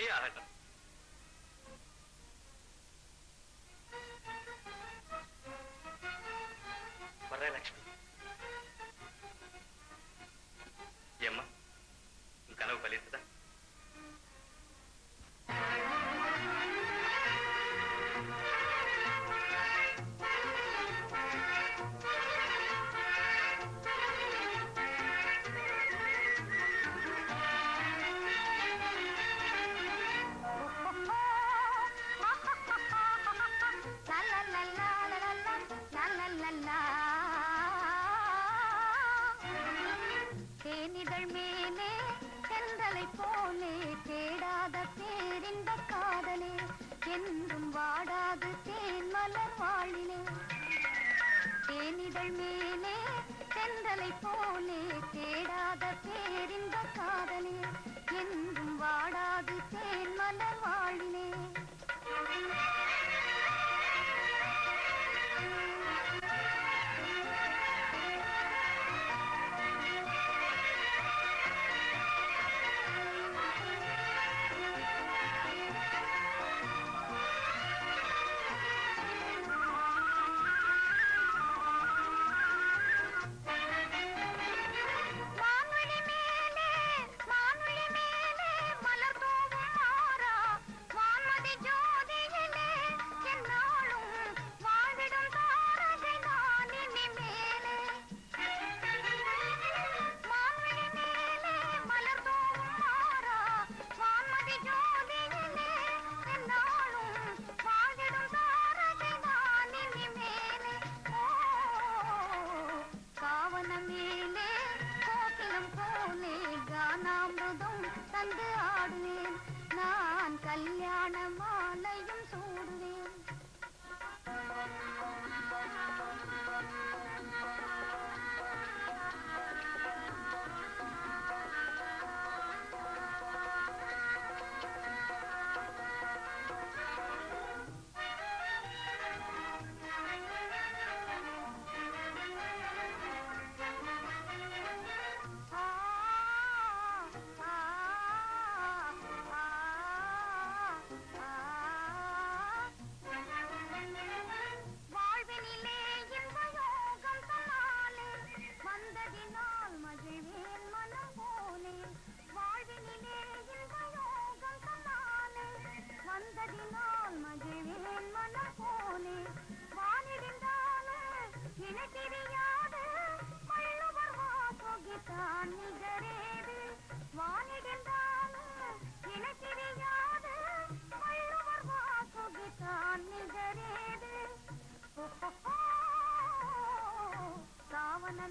அப்படியே ஆகட்டும். வரலட்சுமி, ஏம்மா உன் கனவு பலித்ததா? தேனிதழ் மேலே சென்றலை போலே தேடாத பேரின்ப காதலே என்றும் வாடாது தேன் மலர் வாழிலே. தேனிதழ் மேலே சென்றலை போலே தேடாத பேரின்ப காதலே என்றும் வாடாது தேன் மலர் வாழிலே. தந்து ஆடுவேன் நான் கல்யாண மாலையும் சூடுவேன்.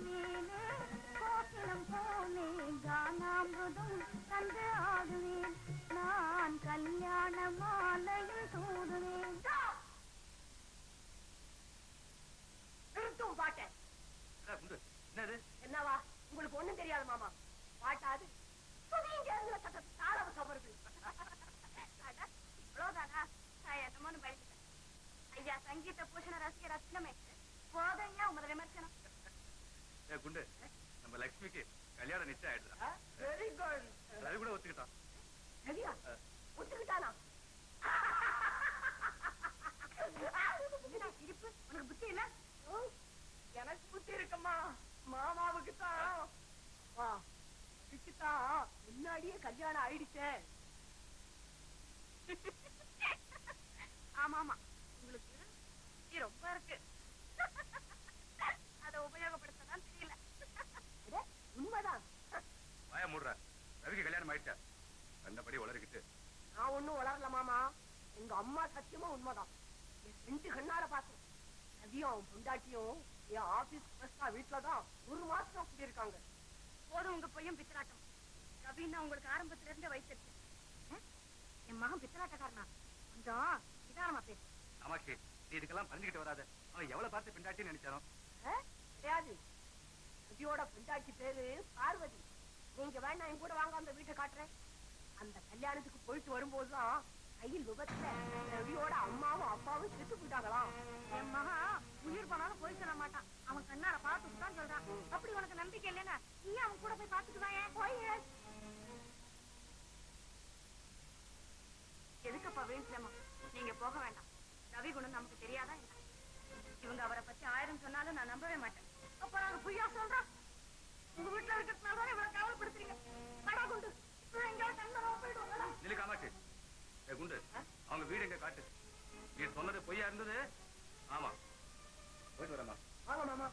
மேலே கோகிலம் போலே கானாமிருதம் தந்து ஆடுவேன் நான் கல்யாண மாலையில் சூடுவேன். பாட்ட என்னவா உங்களுக்கு ஒண்ணும் தெரியாது மாமா. பாட்டாது இவ்வளவுதானா? என்னமோன்னு பயந்துட்டேன். ஐயா சங்கீத பூஷண ரசிக ரத்னமே போதையா உமது விமர்சனம். குண்டு, நம்ம லட்சுமிக்கு கல்யாணம் நிச்சயம் ஆயிடுதா? Very good. ரவி கூட ஒத்துக்கிட்டான். ரவியா ஒத்துக்கிட்டானா? சிரிப்பு உனக்கு புத்தி இல்ல? எனக்கு புத்தி இருக்கம்மா. மாமாவுக்கு தான் முன்னாடியே கல்யாணம் ஆயிடுச்சே. ஆமாமா, உங்களுக்கு புத்தி ரொம்ப இருக்கு. அதை உபயோகப்படுத்ததான் தெரியல. உண்மைதான். வாய மூடுற. ரவிக்கு கல்யாணம் ஆயிடுச்சா? கண்டபடி உளறிக்கிட்டு. நான் ஒண்ணும் உளரல மாமா. எங்க அம்மா சத்தியமா உண்மைதான். என் 2 கண்ணால பார்த்தேன். ரவியும் பொண்டாட்டியும் என் ஆபீஸ் வீட்டுலதான் 1 மாசம் கூட்டியிருக்காங்க. போதும் உங்க பையன் பித்தலாட்டம். ரவின்னா உங்களுக்கு ஆரம்பத்துல இருந்தே வயசிருக்கு. என் மகன் பித்தலாட்டக்காரனா? கொஞ்சம் நிதானமா பேசு. ஆமாக்கி, நீ இதுக்கெல்லாம் பறிஞ்சுக்கிட்டு வராத. அவன் எவ்வளவு பார்த்து பிண்டாட்டின்னு நினைச்சானோ. கிடையாது, ரவியோட பிண்டாட்டி பேரு பார்வதி. நீங்க வேணா என் கூட வாங்க, அந்த வீட்டை காட்டுறேன். அந்த கல்யாணத்துக்கு போயிட்டு வரும்போதுதான் கையில் விபத்துல ரவியோட அம்மாவும் அப்பாவும் செத்து போயிட்டாங்களாம். என் மகா உயிர் போனாலும் போய் சொல்ல மாட்டான். அவன் கண்ணால பார்த்துட்டு தான் சொல்றான். அப்படி உனக்கு நம்பிக்கை இல்லைன்னா நீ அவன் கூட போய் பார்த்துட்டு தான் போய். போக வேண்டாம். ரவி குணம் நமக்கு தெரியாதா என்ன? இவங்க அவரை பத்தி 1000 சொன்னாலும் நான் நம்பவே மாட்டேன். அப்ப நாங்க பொய்யா சொல்றோம். உங்க வீட்டுல இருக்கிறதுனால இவ்வளவு கவலைப்படுத்துறீங்க. கடா குண்டு எங்கேயாவது தந்தனமா போயிடுவாங்களா? நிலை காமாட்சி, குண்டு அவங்க வீடு எங்க காட்டு. நீ சொன்னது பொய்யா இருந்தது. ஆமா, போயிட்டு வரேம்மா. வாங்க மாமா.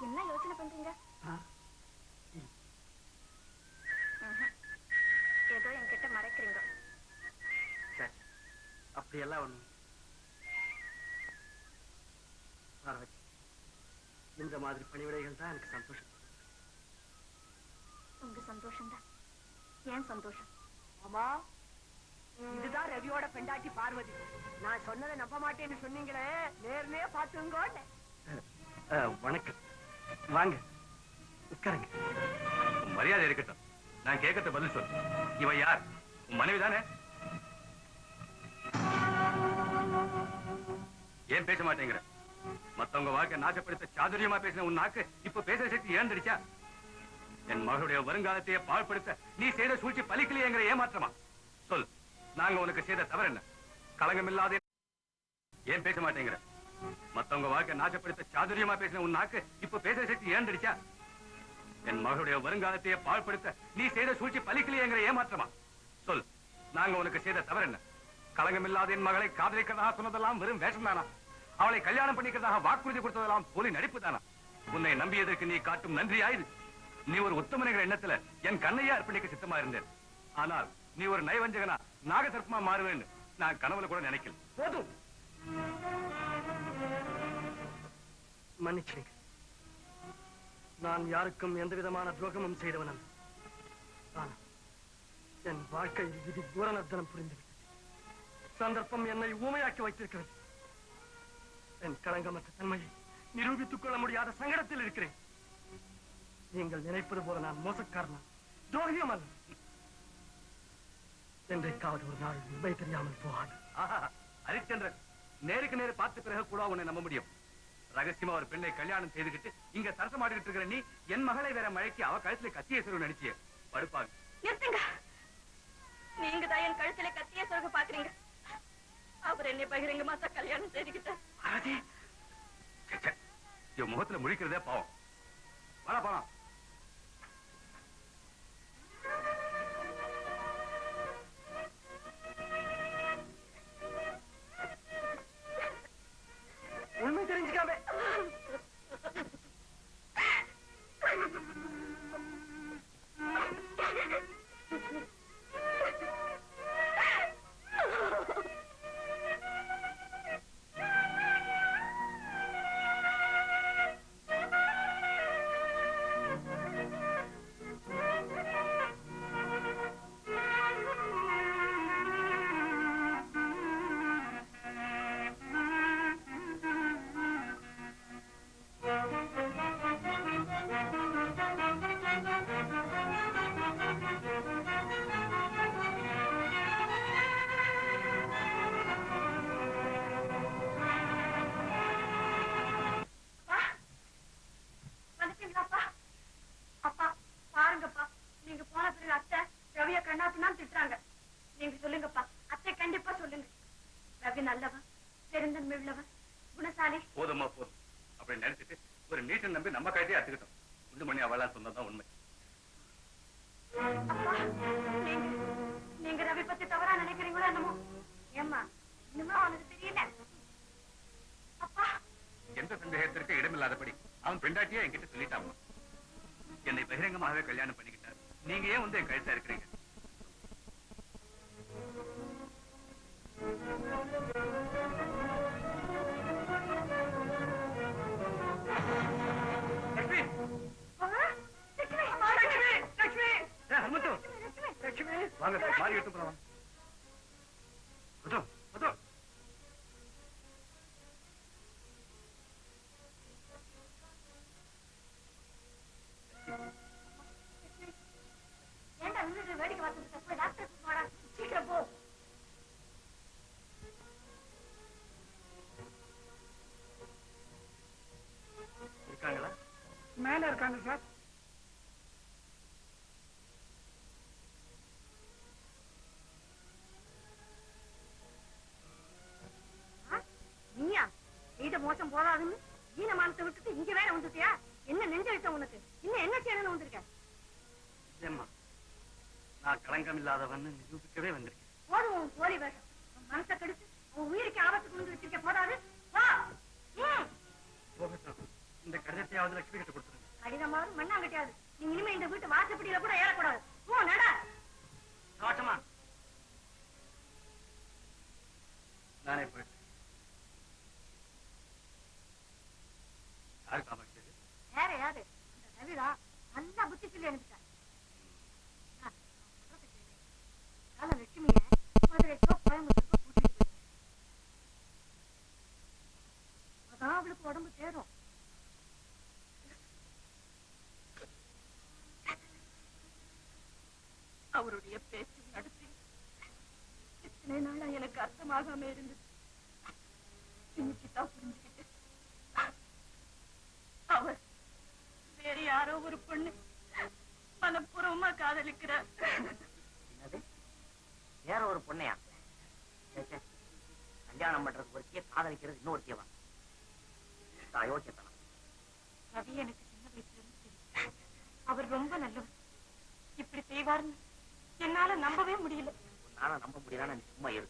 என்ன யோசனை பண்றீங்க? ஏதோ என்கிட்ட மறைக்கிறீங்க. அப்படி எல்லாம் ஒண்ணு பார்வதி, இந்த மாதிரி பணிவிடைகள் தான் எனக்கு சந்தோஷம். உங்க சந்தோஷம் தான் ஏன் சந்தோஷம்? மாமா, இதுதான் ரவியோட பெண்டாட்டி பார்வதி. நான் சொன்னதை நம்ப மாட்டேன்னு சொன்னீங்களே, நேர்லயே பாத்துங்க. வணக்கம், வாங்க உட்காருங்க. உன் மரியாதை இருக்கட்டும். நான் கேட்கறது பதில் சொல். இவ யார்? உன் மனைவி தானே? ஏன் பேச மாட்டேங்கிற? மத்தவங்க வாழ்க்கை நாசப்படுத்த சாதுரியமா பேசின உன் நாக்கு இப்ப பேச சக்தி ஏந்திருச்சா? என் மகளுடைய வருங்காலத்தையே பாழ்படுத்த நீ செய்த சூழ்ச்சி பலிக்கலையேங்கிற ஏமாற்றமா? சொல், நாங்க உனக்கு செய்த தவறு என்ன? களங்கமில்லாத ஏன் பேச மாட்டேங்கிற? மத்தவங்க வாழ்க்கை நாசப்படுத்த சாதுரியமா பேசின உன் நாக்கு இப்ப பேச சக்தி ஏந்திருச்சா? என் மகளுடைய வருங்காலத்தையே பாழ்படுத்த நீ செய்த சூழ்ச்சி பலிக்கலையேங்கிற ஏமாற்றமா? சொல், நாங்க உனக்கு செய்த தவறு என்ன? களங்கமில்லாத என் மகளை காதலிக்கிறதாக சொன்னதெல்லாம் வெறும் வேஷம் தானா? அவளை கல்யாணம் பண்ணிக்கிறதாக வாக்குறுதி கொடுத்ததெல்லாம் போலி நடிப்பு தானா? உன்னை நம்பியதற்கு நீ காட்டும் நன்றி ஆயுது. நீ ஒரு உத்தமனுங்கிற எண்ணத்துல என் கண்ணையா அர்ப்பணிக்க சித்தமா இருந்தேன். ஆனால் நீ ஒரு நயவஞ்சகனா நாகசர்ப்பமா மாறுவேன்னு நான் கனவுல கூட நினைக்கல. போதும், மன்னிச்சிடுங்க. நான் யாருக்கும் எந்த விதமான துரோகமும் செய்தவன் அல்ல. ஆனா என் வாழ்க்கையில் விதி பூரணத்தனம் புரிந்துவிட்டது. சந்தர்ப்பம் என்னை ஊமையாக்கி வைத்திருக்கிறது. என் களங்கமற்ற தன்மையை நிரூபித்துக் கொள்ள முடியாத சங்கடத்தில் இருக்கிறேன். நீங்கள் நினைப்பது போல நான் மோசக்காரனா, துரோகியம் அல்ல. என்றைக்காவது ஒரு நாள் உண்மை தெரியாமல் போகாது. ஹரிச்சந்திரன், நேருக்கு நேரு பார்த்த பிறகு கூட உன்னை நம்ப முடியும். ரகசியமா ஒரு பெண்ணை கல்யாணம் செய்துகிட்டு இங்க சரசமாடிட்டு இருக்கிற நீ என் மகளை வேற மழைக்கு அவ கழுத்துல கத்திய சொருவு நினைச்சிய படுப்பாங்க. நிறுத்துங்க. நீங்க தான் என் கழுத்துல கத்திய சொருக பாக்குறீங்க. அவர் என்னை பகிரங்கமா தான் கல்யாணம் செய்துக்கிட்டார். இவன் முகத்துல முழிக்கிறதே பாவம். வர போலாம். உண்மை தெரிஞ்சுக்காம போதுமா போதும் அப்படி நினைச்சிட்டு ஒரு நீச்சல் நம்பி நம்ம கழுத்தையே அத்துக்கிட்டோம். குண்டு மணி அவளால் சொன்னதான் உண்மை. நீங்க ரவி பத்தி தவறா நினைக்கிறீங்களோ என்னமோ? ஏம்மா, இன்னுமே அவனுக்கு தெரியல. அப்பா, எந்த சந்தேகத்திற்கு இடமில்லாதபடி அவன் பெண்டாட்டியே என்கிட்ட சொல்லிட்டாமா. என்னை பகிரங்கமாகவே கல்யாணம் பண்ணிக்கிட்டார். நீங்க ஏன் வந்து என் கழுத்தா இருக்கிறீங்க? வாங்க மாறி எடுத்து போலாம். ஏண்டா வேடிக்கை பார்த்துட்டு டாக்டர் மேல இருக்காங்க சார். நீயா செய்த மோசம் போதாதுன்னு ஈனமானத்தை விட்டுட்டு இங்க வேற வந்துட்டியா? என்ன நெஞ்செழுத்த உனக்கு? இன்னும் என்ன செய்யணும்னு வந்திருக்க? ஏம்மா, நான் களங்கம் இல்லாதவன்னு நிரூபிக்கவே வந்திருக்கேன். போதும் உன் போலி வேஷம். உன் மனசை கெடுத்து உன் உயிருக்கு ஆபத்துக்கு வந்து வச்சிருக்க போதாது. போகட்டும், இந்த கடிதத்தையாவது லட்சுமி கிட்ட கொடுத்துருங்க. கடிதமாவது மண்ணாங்கட்டியாது. நீ இனிமே இந்த வீட்டு வாசப்படியில கூட ஏறக்கூடாது. போ நட. தோட்டமா, நானே போயிட்டு. யாரு காமாட்சி? வேற யாரு? இந்த ரவிதா நல்லா புத்தி சொல்லி அனுப்பிட்டார். லட்சுமிய மதுரைக்கோ கோயம்புத்தூருக்கோ கூட்டிட்டு போயிருக்கேன். அதான் அவளுக்கு உடம்பு தேரும். அவருடைய பேச்சு நடத்தி இத்தனை நாளா எனக்கு அர்த்தமாகாம இருந்தது. இன்னைக்குதான் புரிஞ்சுக்கிட்டு அவர் வேற யாரோ ஒரு பொண்ணு மனப்பூர்வமா காதலிக்கிறார். வேற ஒரு பொண்ணையா? கல்யாணம் பண்றது ஒருத்திய, காதலிக்கிறது இன்னொருத்தியவா? அயோக்கியத்தனம். ரவி எனக்கு சின்ன வயசுல இருந்து தெரியும். அவர் ரொம்ப நல்லவர். இப்படி செய்வார்னு என்னால நம்பவே முடியல. நானும் நம்ப முடியல. நீ சும்மா இரு.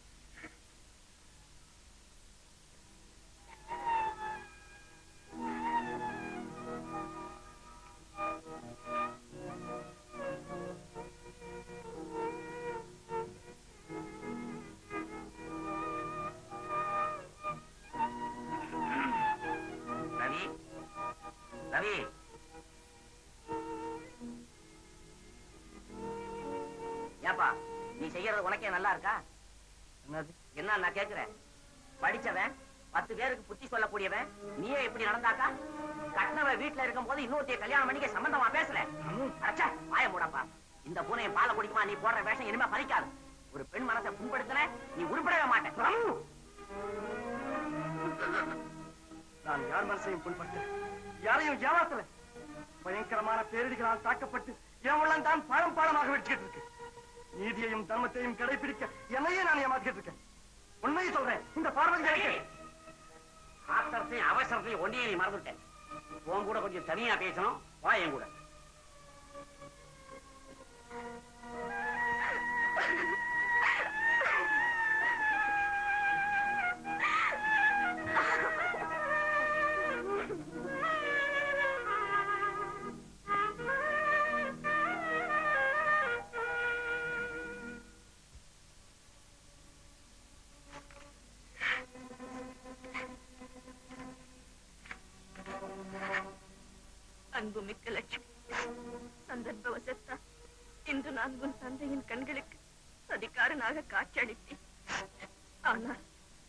ரவி, ரவி, ஏப்பா நீ செய்யறது உனக்கே நல்லா இருக்கா? என்னது? என்ன நான் கேக்குறேன்? படிச்சவன், 10 பேருக்கு புத்தி சொல்லக்கூடியவன், நீயே இப்படி நடந்தாக்கா? கட்டினவ வீட்டுல இருக்கும் போது இன்னொருத்தைய கல்யாணம் பண்ணிக்க சம்பந்தமா பேசல. அச்சா வாய மூடப்பா. இந்த பூனையை பாலை குடிக்குமா? நீ போடுற வேஷம் இனிமே பறிக்காது. ஒரு பெண் மனசை புண்படுத்தின நீ உருப்படவே மாட்டேன். நான் யார் மனசையும் புண்பட்டு யாரையும் ஏமாத்தல. பயங்கரமான பேரிடிகளால் தாக்கப்பட்டு என் உள்ளம் தான் பாலம் பாலமாக வெடிச்சுக்கிட்டு இருக்கு. நீதியையும் தர்மத்தையும் கடைபிடிக்க என்னையே நான் ஏமாத்திட்டு இருக்கேன். உண்மையை சொல்றேன். இந்த பார்வதி ஆத்திரத்தையும் அவசரத்தையும் ஒன்றையே நீ மறந்துட்டேன். உன் கூட கொஞ்சம் தனியா பேசணும். வா என் கூட. அன்புமிக்க லட்சுமி, சந்தர்ப்பவசத்தா இன்று நான் உன் தந்தையின் கண்களுக்கு சதிகாரனாக காட்சியளித்தேன். ஆனால்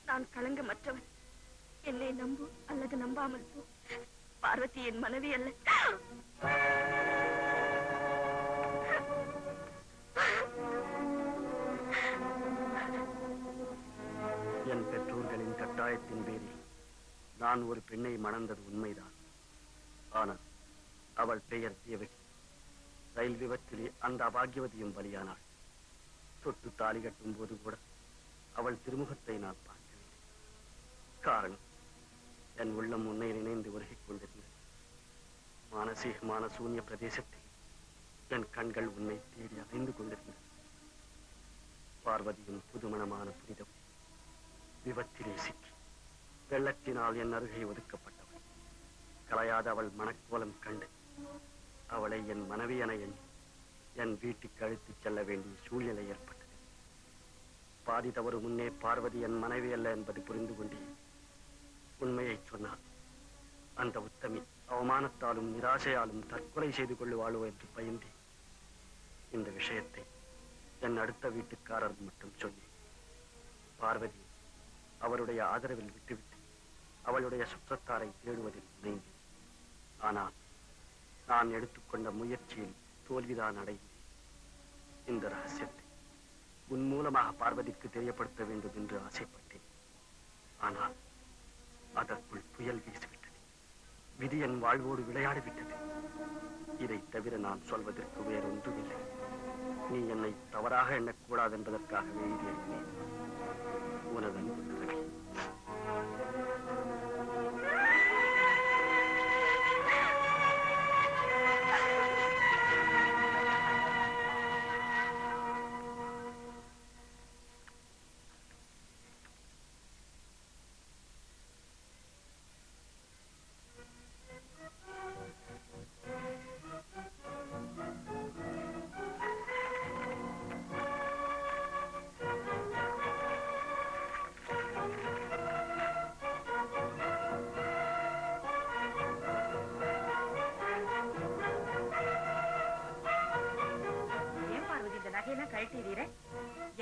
நான் களங்கமற்றவன். என்னை நம்பு அல்லது நம்பாமல் போ. பார்வதி என் மனைவி அல்ல. என் பெற்றோர்களின் கட்டாயத்தின் பேரில் நான் ஒரு பெண்ணை மணந்தது உண்மைதான். ஆனால் அவள் பெயர் தேவகி. ரயில் விபத்திலே அந்த அபாகியவதியும் பலியானாள். தொட்டு தாலி கட்டும் போது கூட அவள் திருமுகத்தை நான் பார்க்கவில்லை. காரணம், என் உள்ளம் உன்னை நினைந்து உருகிக் கொண்டிருந்தது. மானசீகமான சூன்ய பிரதேசத்தில் என் கண்கள் உன்னை தேடி அலைந்து கொண்டிருந்தது. பார்வதியும் புதுமணமான புனிதம் விபத்திலே சிக்கி வெள்ளத்தினால் என் அருகே ஒதுக்கப்பட்டவள். களையாத அவள் மனக்கோலம் கண்டு அவளை என் மனைவி என எண்ணி என் வீட்டுக்கு அழைத்துச் செல்ல வேண்டிய சூழ்நிலை ஏற்பட்டது. பாதி தவறு முன்னே பார்வதி என் மனைவி அல்ல என்பது புரிந்து கொண்டே உண்மையை சொன்னார். அந்த உத்தமி அவமானத்தாலும் நிராசையாலும் தற்கொலை செய்து கொள்ளுவாளோ என்று பயந்தேன். இந்த விஷயத்தை என் அடுத்த வீட்டுக்காரர் மட்டும் சொன்னேன். பார்வதி அவருடைய ஆதரவில் விட்டுவிட்டு அவளுடைய சுற்றத்தாரை தேடுவதில் முனைந்தேன். ஆனால் நான் எடுத்துக்கொண்ட முயற்சியில் தோல்விதான் அடைந்தேன். இந்த ரகசியத்தை உன் மூலமாக பார்வதிக்கு தெரியப்படுத்த வேண்டும் என்று ஆசைப்பட்டேன். ஆனால் அதற்குள் புயல் வீசிவிட்டது. விதி என் வாழ்வோடு விளையாடிவிட்டது. இதை தவிர நான் சொல்வதற்கு வேறொன்றுமில்லை. நீ என்னை தவறாக எண்ணக்கூடாது என்பதற்காகவே இது எழுதினேன். உனது அன்பு ரவி.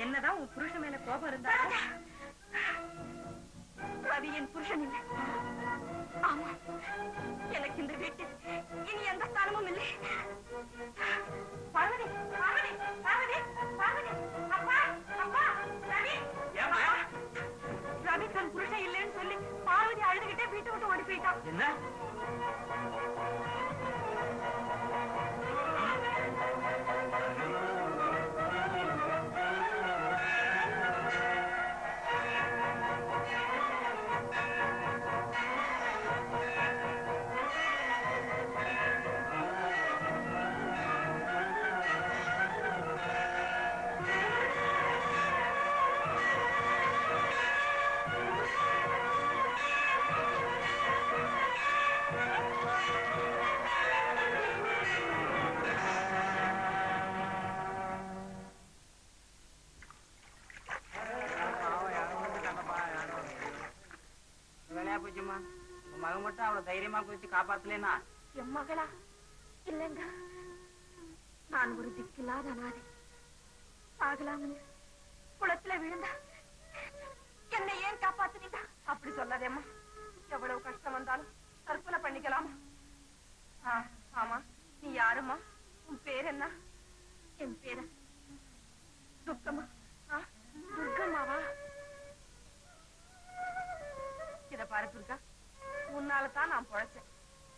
என்னதான் உன் புருஷன் மேல கோபம் இருந்தாலும் ரவி என் புருஷன் இல்லை. ஆமா, எனக்கு இந்த வீட்டில் இனி எந்த ஸ்தானமும் இல்லை. பார்வதி, பார்வதி, பார்வதி, பார்வதி, அப்பா, அப்பா, ரவி, ரவி தன் புருஷன் இல்லைன்னு சொல்லி பார்வதி அழுதுகிட்டே வீட்டை விட்டு ஓடி போயிட்டான். என்ன? மகன் மட்டும் அவளை தைரியமா குதிச்சு காப்பாத்தலன்னா? என் மகளா? இல்லைங்க, நான் ஒரு திக்கில்லாத அனாதை. ஆகலாம் குளத்துல விழுந்தா என்னை ஏன் காப்பாத்துனீங்க? அப்படி சொல்லாதேம்மா. எவ்வளவு கஷ்டம் வந்தாலும் தற்கொலை பண்ணிக்கலாமா? ஆமா, நீ யாருமா? உன் பேர் என்ன? என் பேர துர்கம்மா. துர்கம்மாவா? இத பாரு துர்கா, உன்னாலதான் நான் பொழைச்சேன்.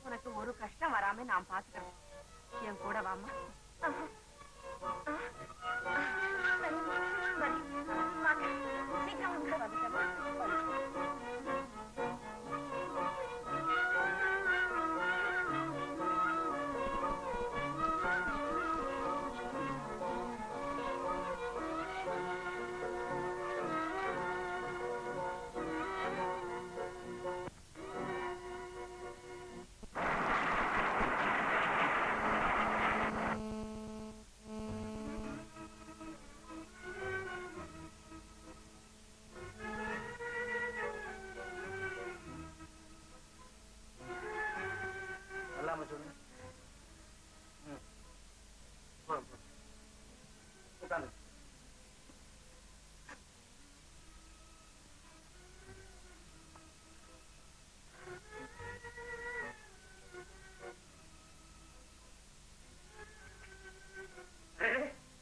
உனக்கு ஒரு கஷ்டம் வராம நான் பாத்துக்கிறேன். என் கூட வாமா. சீக்கிரம் உள்ள வந்துட்டேன்.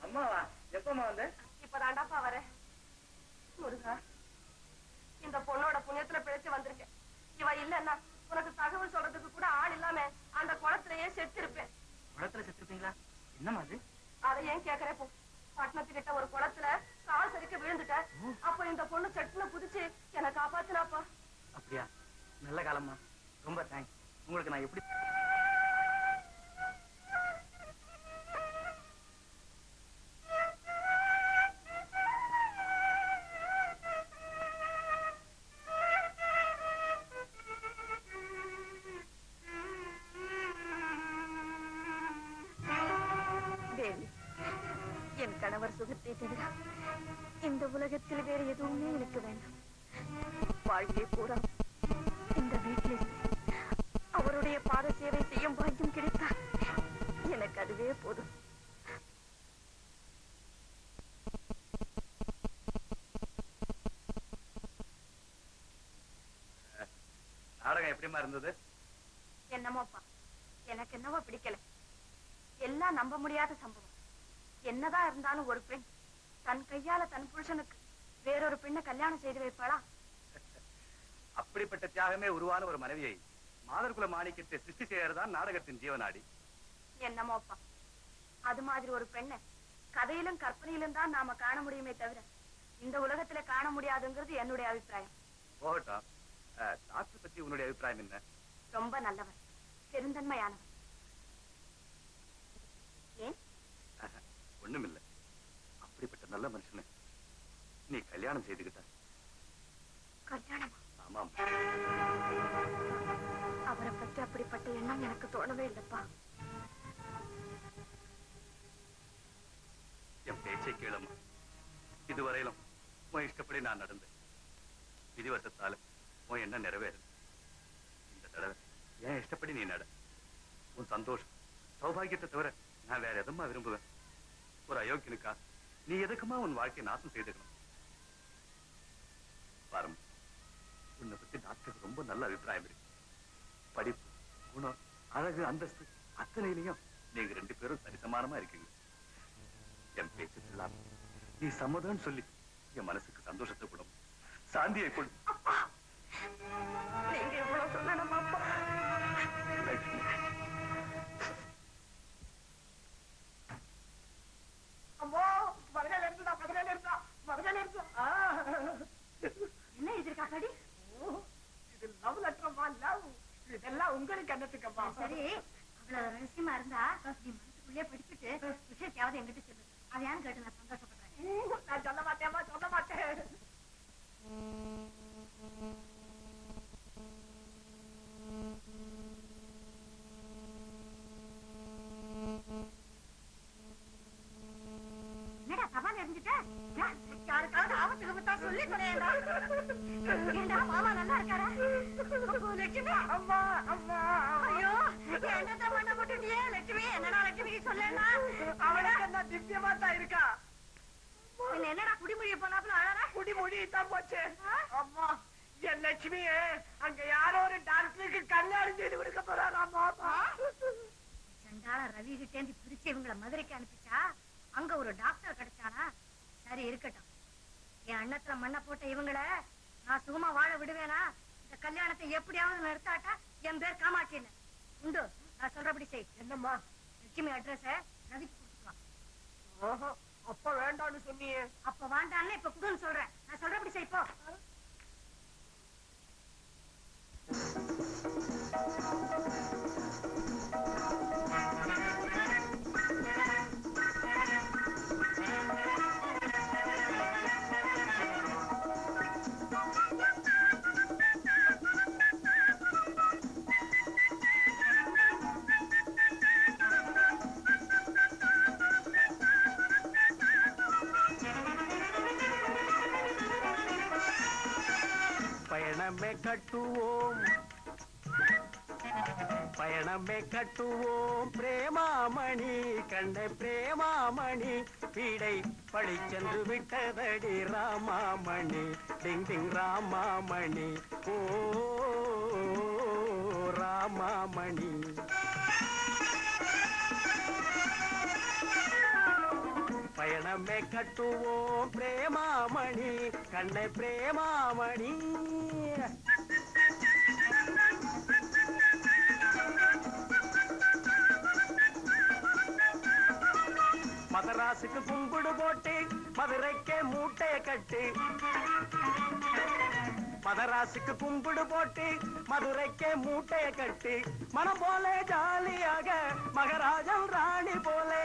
அம்மாவா? எப்பமா வந்த? இப்பதாண்டாப்பா வரேன். முருகா, இந்த பொண்ணோட புண்ணியத்துல பிழைச்சு வந்திருக்கேன். இவ இல்லன்னா உனக்கு தகவல் சொல்றதுக்கு கூட ஆள் இல்லாம அந்த குளத்திலேயே செத்து இருப்பேன். குளத்துல செத்துருப்பீங்களா? என்னமா அது? அதை ஏன் கேக்குறே போ. பட்டணத்துக்கிட்ட ஒரு குளத்துல கால் சரிக்க விழுந்துட்ட. அப்ப இந்த பொண்ணு சட்டுன்னு குதிச்சு என்னை காப்பாத்தினாப்பா. அப்படியா? நல்ல காலம்மா, ரொம்ப தேங்க்ஸ். உங்களுக்கு நான் எப்படி என் கணவர் சுகத்தை தவிர இந்த உலகத்தில் வேற எதுவுமே எனக்கு வேண்டாம். வாழ்க்கை பூரா இந்த வீட்டில் அவருடைய பாத சேவை செய்யும் பாக்கியம் கிடைத்தால் எனக்கு அதுவே போதும். நாடகம் எப்படிமா இருந்தது? என்னமோப்பா, எனக்கு என்னவோ பிடிக்கல. எல்லாம் நம்ப முடியாத சம்பவம். என்னதான் இருந்தாலும் ஒரு பெண் தன் கையால தன் புருஷனுக்கு வேறொரு பெண்ணை கல்யாணம் செய்து வைப்பாளா? அப்படிப்பட்ட தியாகமே உருவான ஒரு மனைவியை மாதர்குல மாணிக்கத்தை சிருஷ்டி செய்யறதுதான் நாடகத்தின் ஜீவனாடி. என்னமோப்பா, அது மாதிரி ஒரு பெண்ணை கதையிலும் கற்பனையிலும் தான் நாம காண முடியுமே தவிர இந்த உலகத்துல காண முடியாதுங்கிறது என்னுடைய அபிப்பிராயம். போகட்டா, டாக்டர் பத்தி உன்னுடைய அபிப்பிராயம் என்ன? ரொம்ப நல்லவர், பெருந்தன்மையானவர். ஏன்? ஒண்ணுமில்ல. அப்படிப்பட்ட நல்ல மனுஷனை நீ கல்யாணம் செய்துகிட்ட. கல்யாணமா? ஆமாம். அவரை பற்றி அப்படிப்பட்ட எண்ணம் எனக்கு தோணவே இல்லப்பா. என் பேச்சை கேளம்மா. இதுவரையிலும் உன் இஷ்டப்படி நான் நடந்தேன். விதிவசத்தால உன் எண்ணம் நிறைவேறுது. இந்த தடவை என் இஷ்டப்படி நீ நட. உன் சந்தோஷம் சௌபாகியத்தை தவிர நான் வேற எதுமா விரும்புவேன்? ஒரு அயோக்கியனுக்கா நீ எதுக்குமா உன் வாழ்க்கையை நாசம் செய்துக்கணும்? பாருங்க, உன்னை பத்தி டாக்டருக்கு ரொம்ப நல்ல அபிப்பிராயம் இருக்கு. படிப்பு, குணம், அழகு, அந்தஸ்து அத்தனையிலையும் நீங்க 2 பேரும் சரிசமானமா இருக்கீங்க. என் பேச்சு இல்லாம நீ சம்மதம்னு சொல்லி என் மனசுக்கு சந்தோஷத்தை கொடும், சாந்தியை கொடு. நீங்க எவ்வளவு சொல்லணும் அப்பா. அம்மா, மதுரையில இருந்தா என்ன எதிர்க்கா படி? இது லவ் லெட்டர்மா, லவ். இதெல்லாம் உங்களுக்கு என்னத்துக்கம்மா? சரி, அவ்வளவு ரகசியமா இருந்தா நீ மனசுக்குள்ளே படிச்சுட்டு விஷயத்தையாவது என்கிட்ட சொல்லு. அதையான்னு கேட்டு நான் சந்தோஷப்படுறேன். நான் சொல்ல மாட்டேம்மா, சொல்ல மாட்டேன். என்னடா சவால் எரிஞ்சுட்ட? யாருக்காவது ஆபத்துக்கு விட்டா சொல்லி தொலையடா. ஏண்டா மாமா நல்லா இருக்காரா? லட்சுமி, அம்மா, அம்மா, ஐயோ என்னத்த பண்ண போட்டுட்டியே லட்சுமி? என்னடா லட்சுமி சொல்லா? அவளுக்கு என்ன திவ்யமா தான் இருக்கா? என்னடா குடிமொழிய போனாப்புல அழறா? குடிமொழி தான் போச்சு. அம்மா, என் லட்சுமியே அங்க யாரோ ஒரு டாக்டருக்கு கல்யாணம் செய்து கொடுக்க போறாராமா. சண்டாள ரவி கிட்டேந்து பிரிச்சு இவங்களை மதுரைக்கு அனுப்பிச்சா அங்க ஒரு டாக்டர் கிடைச்சானா? சரி இருக்கட்டும், என் அண்ணத்துல மண்ணை போட்ட இவங்களை நான் சுகமா வாழ விடுவேனா? இந்த கல்யாணத்தை எப்படியாவது நிறுத்தாட்டா என் பேர் காமாட்சி இல்ல உண்டு. நான் சொல்றபடி செய். என்னம்மா? லட்சுமி அட்ரஸ ரவிக்கு கொடுத்துருவான். அப்ப வேண்டாம்னு சொன்னியே. அப்ப வேண்டான்னு இப்ப குடுன்னு சொல்றேன். நான் சொல்றபடி செய் போ. பயணமே கட்டுவோம், பயணமே கட்டுவோம் பிரேமாமணி, கண்ணே பிரேமாமணி, பீடை பழிச்சென்று விட்டதடி ராமாமணி, டிங் டிங் ராமாமணி, ஓ ராமாமணி. பயணமே கட்டுவோம் பிரேமாமணி, கண்ணே பிரேமாமணி. மதராசுக்கு கும்பிடு போட்டு மதுரைக்கே மூட்டைய கட்டு, மதராசுக்கு கும்பிடு போட்டு மதுரைக்கே மூட்டைய கட்டு, மனம் போல ஜாலியாக மகராஜன் ராணி போலே,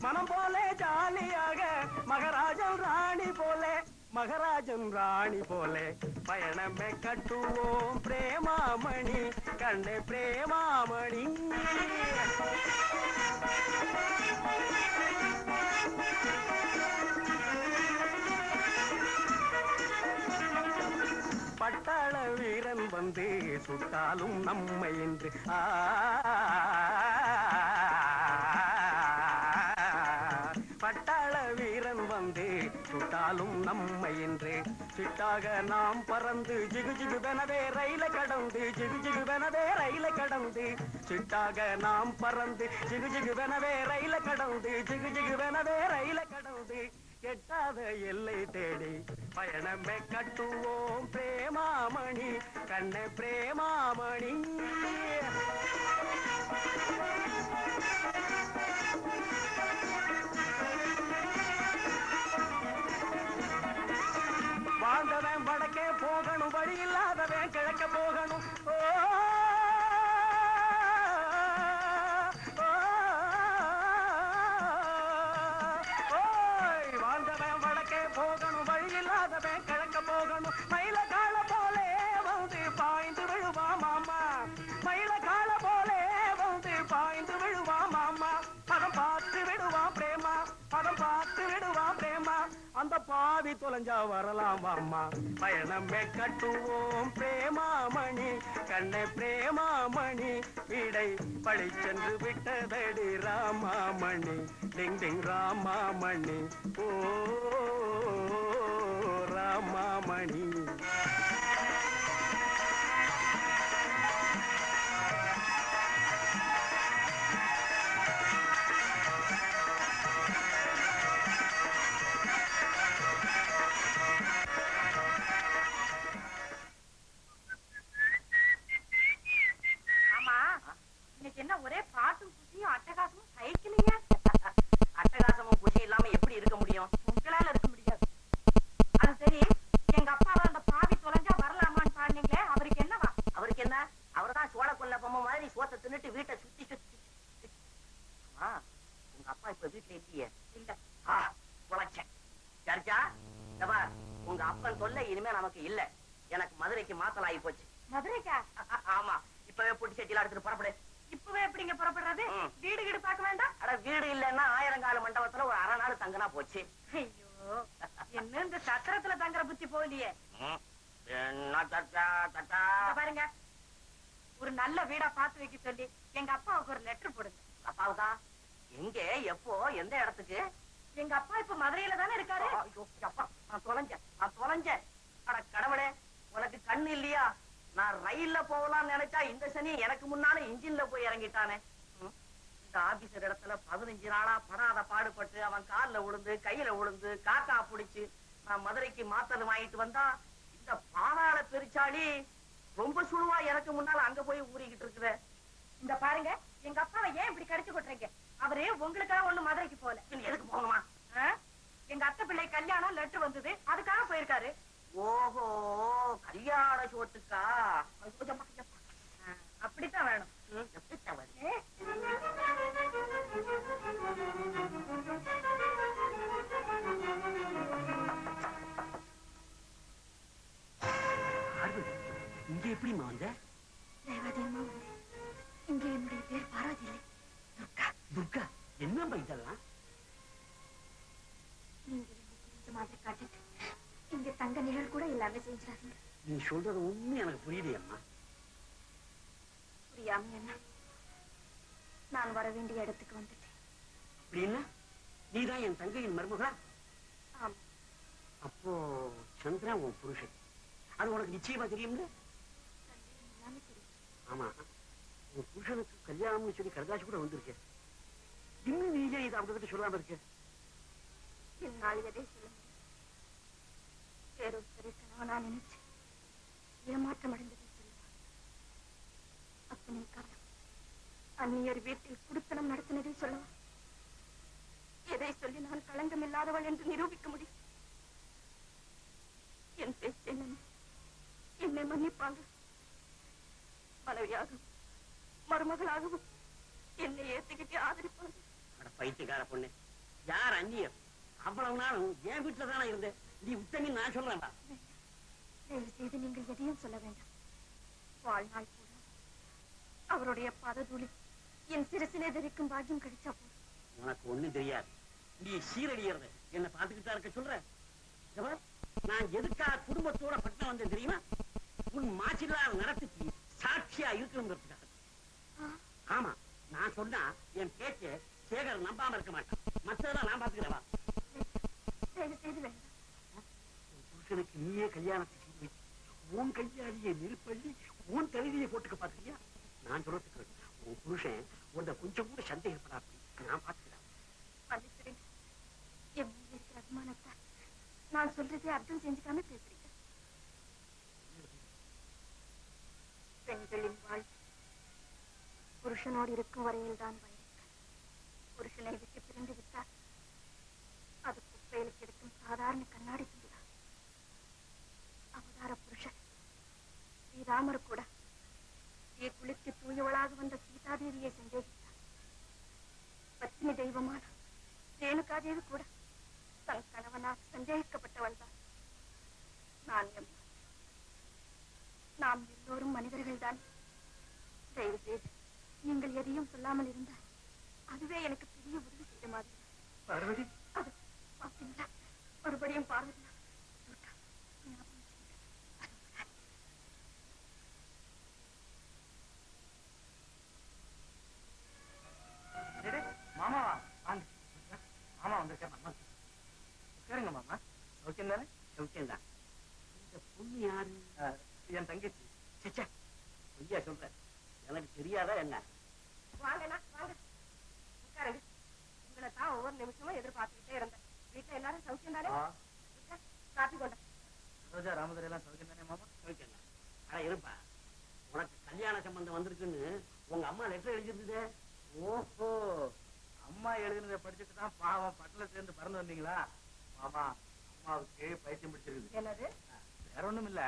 மனம் போல ஜாலியாக மகராஜன் ராணி போலே, மகராஜன் ராணி போலே. பயணமே கட்டுவோம் பிரேமாமணி, கண்ணே பிரேமாமணி. பட்டாள வீரன் வந்து சுட்டாலும் நம்மை என்று பட்டாள வீரன் வந்து சுட்டாலும் நம்மை என்று சிட்டாக நாம் பறந்து ஜிகு ஜிகுவெனவே ரயில கடந்து, ஜிகு ஜிகுவெனவே ரயில கடந்து, சிட்டாக நாம் பறந்து ஜிகு ஜிகுவெனவே ரயில கடந்து, ஜிகு ஜிகுவெனவே ரயில கடந்து, எட்டாத எல்லை தேடி பயணமே கட்டுவோம் பிரேமாமணி, கண்ணே பிரேமாமணி. தொலைஞ்சா வரலாம் வாம்மா பயணமே கட்டுவோம் பிரேமாமணி கண்ணே பிரேமாமணி வீடை பழி சென்று விட்டதடி ராமாமணி டிங் டிங் ராமாமணி ஓ ராமாமணி என்ன ஒரே பாட்டும் குசியும் அட்டகாசமும் சைக்கிளிங்க அட்டகாசமும் குஷி இல்லாம எப்படி இருக்க முடியும்? உங்களால இருக்க முடியாது. அது சரி, எங்க அப்பாவை அந்த பாவி தொலைஞ்சா வரலாமான்னு பாருங்களே, அவருக்கு என்னவா? அவருக்கு என்ன? அவர்தான் சோழ கொல்ல பொம்மை மாதிரி சோத்தை தின்னுட்டு வீட்டை சுத்தி சுத்தி. உங்க அப்பா இப்ப வீட்டுல இல்லையே? இல்ல. உழைச்சேன் சரிச்சா. உங்க அப்பன் தொல்லை இனிமே நமக்கு இல்ல. எனக்கு மதுரைக்கு மாத்தல் ஆகி போச்சு. மதுரைக்கா? ஆமா, இப்பவே புட்டி செட்டிலாம் எடுத்துட்டு புறப்படு. இப்பவே எப்படிங்க புறப்படுறது? வீடு கீடு பார்க்க வேண்டாம்? அட வீடு இல்லன்னா ஆயிரங்கால மண்டபத்துல ஒரு அரை நாள் தங்கினா போச்சு. ஐயோ, என்ன இந்த சத்திரத்துல தங்குற புத்தி போகலையே. என்ன தட்டா தட்டா பாருங்க, ஒரு நல்ல வீடா பார்த்து வைக்க சொல்லி எங்க அப்பாவுக்கு ஒரு லெட்டர் போடுங்க. அப்பாவுக்கா? எங்க, எப்போ, எந்த இடத்துக்கு? எங்க அப்பா இப்ப மதுரையில தானே இருக்காரு. நான் தொலைஞ்சேன். அட கடவுளே, உனக்கு கண்ணு இல்லையா? நான் ரயில்ல போகலாம்னு நினைச்சா இந்த சனி எனக்கு முன்னால இன்ஜின்ல போய் இறங்கிட்டானே. இந்த ஆபீசர் இடத்துல 15 நாளா படாத பாடுபட்டு அவன் கால்ல விழுந்து கையில விழுந்து காக்கா புடிச்சு நான் மதுரைக்கு மாத்தல் வாங்கிட்டு வந்தா இந்த பாதாள பெருச்சாளி ரொம்ப சுழுவா எனக்கு முன்னால அங்க போய் ஊறிக்கிட்டு இருக்குற. இந்த பாருங்க, எங்க அப்பாவை ஏன் இப்படி கடிச்சு கொட்டுறீங்க? அவரு உங்களுக்காக ஒண்ணு மதுரைக்கு போகல. எதுக்கு போகணுமா? எங்க அத்தை பிள்ளை கல்யாணம் லெட்டர் வந்தது, அதுக்காக போயிருக்காரு. ஓஹோ, கல்யாண சோத்துக்கா? அப்படித்தான் வேணும். இங்க எப்படிமா வந்த? தேவாதியம்மா வந்து இங்க என்னுடைய பேர் பாராதி இல்லை, துர்கா. துர்கா, என்ன இதெல்லாம்? நீங்க இந்த மாதிரி காட்டிட்டு இங்க தங்க நிழல் கூட எல்லாமே செஞ்சிடாதீங்க. நீ சொல்றது உண்மை எனக்கு புரியலையம்மா. புரியாம என்ன, நான் வர வேண்டிய இடத்துக்கு வந்துட்டேன். அப்படின்னா நீதான் என் தங்கையின் மருமகளா? ஆமா. அப்போ சந்திரா உன் புருஷன், அது உனக்கு நிச்சயமா தெரியும்ல? எல்லாமே தெரியும். ஆமா, உன் புருஷனுக்கு கல்யாணம்னு சொல்லி கரதாசி கூட வந்திருக்க. இன்னும் நீயே இதை அவங்க கிட்ட சொல்லாம இருக்க? என்னால் எதை சொல்ல முடியும்? வேறொருத்தரை கணவனா நினைச்சு ஏமாற்றம் அடைந்ததை சொல்லுவார். அத்தனை காலம் அந்நியர் வீட்டில் குடுத்தனம் நடத்தினதை சொல்லவா? எதை சொல்லி நான் களங்கம் இல்லாதவள் என்று நிரூபிக்க முடியும்? என் பேச்சை என்னை மன்னிப்பாங்க. மனைவியாகவும் மருமகளாகவும் என்னை ஏத்துக்கிட்டு ஆதரிப்பாங்க. பைத்தியக்கார பொண்ணு, யார் அந்நியர்? அவ்வளவு நாளும் என் வீட்டுல தானே இருந்தேன். நீ உத்தமி நான் சொல்றேன்டா. தயவு செய்து நீங்கள் எதையும் சொல்ல வேண்டாம். வாழ்நாள் கூட அவருடைய பாததூளி என் சிரசிலே தரிக்கும் பாக்கியம் கிடைச்சா போதும். உனக்கு ஒண்ணும் தெரியாது. நீ சீரடியறத என்ன பாத்துக்கிட்டா இருக்க சொல்ற? நான் எதுக்காக குடும்பத்தோட பட்டம் வந்தேன் தெரியுமா? உன் மாசில்லாத நடத்துக்கு சாட்சியா இருக்கணுங்கிறதுக்காக. ஆமா, நான் சொன்னா என் பேச்ச சேகர் நம்பாம இருக்க மாட்டான். மற்றதெல்லாம் நான் பாத்துக்கிறவா. தயவு செய்து வேண்டாம். புருஷனுக்கு நீயே கல்யாணத்தை செய்து வச்சு உன் கையாளியை நெருப்பள்ளி உன் தலைவியை போட்டுக்க பாத்துக்கியா? நான் சொல்றதுக்கு உன் புருஷன் உன்னை கொஞ்சம் கூட சந்தேகப்படாது. நான் பாத்துக்கிறேன். மன்னிச்சிடுங்க. என் மேல் இருக்கிற அபிமானத்தை நான் சொல்றதை அர்த்தம் செஞ்சுக்காம பேசுறீங்க. பெண்களின் வாழ்வு புருஷனோடு இருக்கும் வரையில் தான் வயது. புருஷனை விட்டு பிரிந்து விட்டால் அது குப்பையில் கிடைக்கும் சாதாரண கண்ணாடி துண்டுதான். அவதார புருஷன் ஸ்ரீராமர் கூட குளித்து தூயவளாக வந்த சீதாதேவியை சந்தேகித்தார். பத்னி தெய்வமான ரேணுகாதேவி கூட தன் கணவனாக சந்தேகிக்கப்பட்டவள் தான். நாம் எல்லோரும் மனிதர்கள் தான். தயவு செய்து நீங்கள் எதையும் சொல்லாமல் இருந்தால் அதுவே எனக்கு பெரிய உதவி செய்த மாதிரி. பார்வதி, அது பாத்தீங்களா, மறுபடியும் பார்வதி. தெரியாதா என்ன? வாங்கண்ணா வாங்க உட்காருங்க. உங்களை தான் ஒவ்வொரு நிமிஷமும் எதிர்பார்த்துக்கிட்டே இருந்தேன். வீட்டுல எல்லாரும் சௌக்கியம் தானே? காப்பி கொண்ட ரோஜா ராமதர் எல்லாம் சௌக்கியம் தானே மாமா? சௌக்கியம். ஆனா இருப்பா, உனக்கு கல்யாண சம்பந்தம் வந்திருக்குன்னு உங்க அம்மா லெட்டர் எழுதிருந்தது. ஓஹோ, அம்மா எழுதினதை படிச்சுட்டு தான் பாவம் பட்டல சேர்ந்து பறந்து வந்தீங்களா? மாமா, அம்மாவுக்கு பைத்தியம் பிடிச்சிருக்குது. என்னது? வேற ஒண்ணும் இல்ல,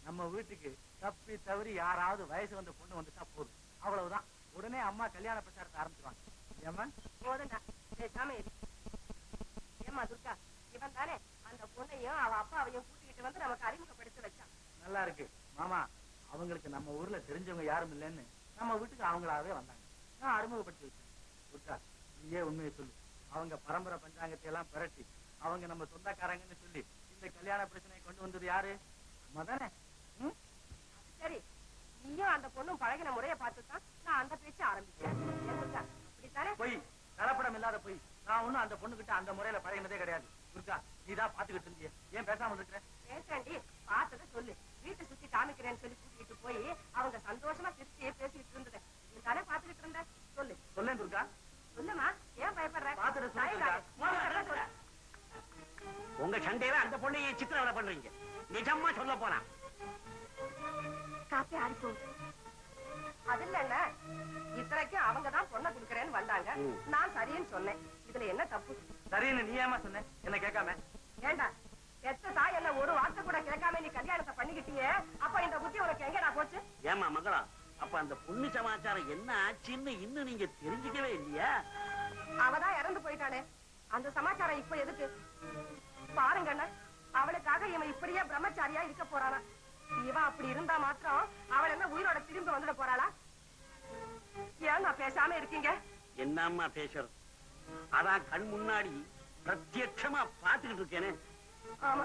நம்ம வீட்டுக்கு தப்பி தவறி யாராவது வயசு வந்த பொண்ணு வந்துட்டா போதும், அவ்வளவுதான். உடனே அம்மா கல்யாண பிரச்சாரத்தை ஆரம்பிச்சிருவாங்க. ஏமா போதுண்டா பேசாம இரு. ஏமா துர்கா, இவன் தானே அந்த பொண்ணையும் அவ அப்பாவையும் கூட்டிக்கிட்டு வந்து நமக்கு அறிமுகப்படுத்தி வச்சான். நல்லா இருக்கு மாமா. அவங்களுக்கு நம்ம ஊர்ல தெரிஞ்சவங்க யாரும் இல்லைன்னு நம்ம வீட்டுக்கு அவங்களாவே வந்தாங்க. நான் அறிமுகப்படுத்தி வச்சேன். துர்கா, நீயே உண்மையை சொல்லு. அவங்க பரம்பரை பஞ்சாங்கத்தை எல்லாம் பிரட்டி அவங்க நம்ம சொந்தக்காரங்கன்னு சொல்லி இந்த கல்யாண பிரச்சனையை கொண்டு வந்தது யாரு? அம்மா தானே? சரி, நீயும் அந்த பொண்ணும் பழகின முறைய பார்த்துதான் நான் அந்த பேச்சு ஆரம்பிச்சேன். அப்படித்தானே? போய் கலப்படம் இல்லாத போய். நான் ஒண்ணும் அந்த பொண்ணுகிட்ட அந்த முறையில பழகினதே கிடையாது. துர்கா, நீதான் பாத்துக்கிட்டு இருந்திய, ஏன் பேசாம இருக்கிற? பேசாண்டி, பார்த்தத சொல்லு. வீட்டை சுத்தி காமிக்கிறேன்னு சொல்லி கூட்டிட்டு போய் அவங்க சந்தோஷமா சிரிச்சு பேசிக்கிட்டு இருந்தது நீ தானே பாத்துக்கிட்டு இருந்த. சொல்லு. சொல்லேன் துர்கா. சொல்லுமா, ஏன் பயப்படுற? பாத்துட்டு சொல்லு. உங்க சண்டையில அந்த பொண்ணையை சித்திரவதை பண்றீங்க. நிஜமா சொல்ல போனா காப்பி ஆறி போகுது. அது இல்ல, இத்தனைக்கும் அவங்கதான் பொண்ணை குடுக்கறேன்னு வந்தாங்க. நான் சரின்னு சொன்னேன். இதுல என்ன தப்பு? சரின்னு நீ ஏமா சொன்ன, என்ன கேட்காம? ஏண்டா, பெத்த தாய் என்ன ஒரு வார்த்தை கூட கேட்காம நீ கல்யாணத்தை பண்ணிக்கிட்டியே, அப்ப இந்த புத்தி உனக்கு எங்கடா போச்சு? ஏமா மகளா, அப்ப அந்த பொண்ணு சமாச்சாரம் என்ன ஆச்சுன்னு இன்னும் நீங்க தெரிஞ்சுக்கவே இல்லையா? அவதான் இறந்து போயிட்டானே, அந்த சமாச்சாரம் இப்ப எதுக்கு? பாருங்க அண்ணா, அவளுக்காக இவன் இப்படியே பிரம்மச்சாரியா இருக்க போறானா? இவன் அப்படி இருந்தா மாத்திரம் அவள் என்ன உயிரோட திரும்ப வந்துட போறாளா? ஏன் நான் பேசாம இருக்கீங்க? என்னம்மா பேசுறது? அதான் கண் முன்னாடி பிரத்யட்சமா பாத்துக்கிட்டு இருக்கேனே. ஆமா,